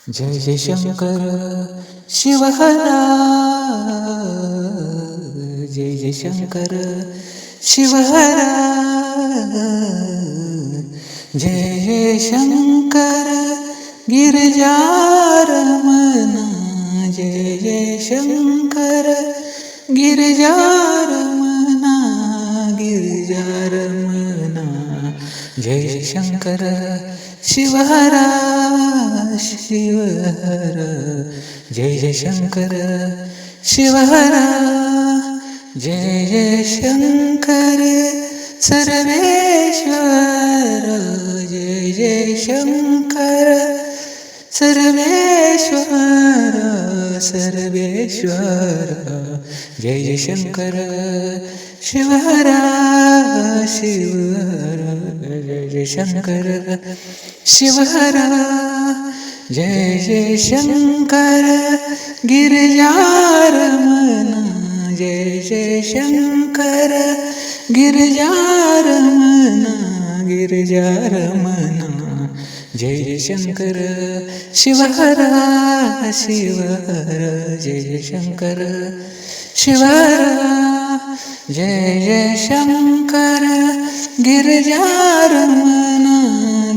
जय जय Shankar शिवहरा, जय जय Shankar शिवहरा, जय जय Shankar गिरिजारमणा, जय जय Shankar गिरिजारमणा, गिरिजारमणा, जय जय Shankar शिवहरा, शिवहरा, जय जय Shankar शिवहरा, जय जय Shankar Sarveshwar, जय जय Shankar Sarveshwar, Sarveshwar, जय जय Shankar शिवहरा, शिवहरा, जय जय Shankar शिवहरा, जय जय Shankar गिरिजारमणा, जय जय Shankar गिरिजारमणा, गिरिजारमणा, जय जय Shankar शिवहरा, शिवहरा, जय जय Shankar शिवहरा, जय जय Shankar गिरिजारमणा,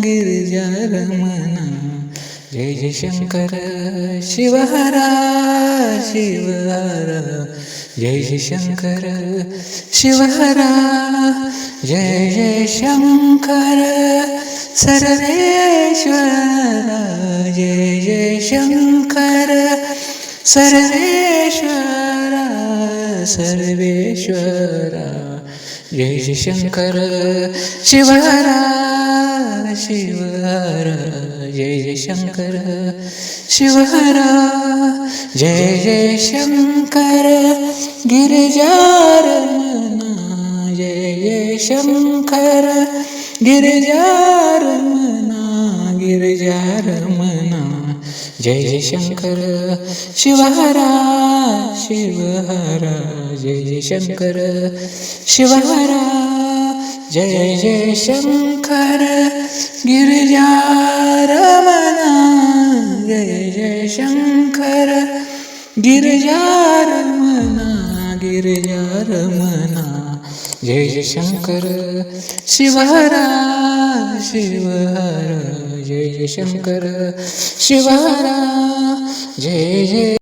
गिरिजारमणा, जय जय Shankar शिवहरा, शिवहरा, जय जय Shankar शिवहरा, जय जय Shankar Sarveshwar, जय जय Shankar Sarveshwar, Sarveshwar, जय जय Shankar शिवहरा, शिवहरा, जय जय Shankar शिवहरा, जय जय Shankar गिरिजारमणा, जय जय Shankar गिरिजारमणा, गिरिजारमणा, जय जय Shankar शिवहरा, शिवहरा, जय जय Shankar शिवहरा, जय जय Shankar गिरिजारमणा, जय जय Shankar गिरिजारमणा, गिरिजारमणा, जय जय Shankar शिवहरा, शिवहरा, जय जय Shankar शिवहरा, जय जय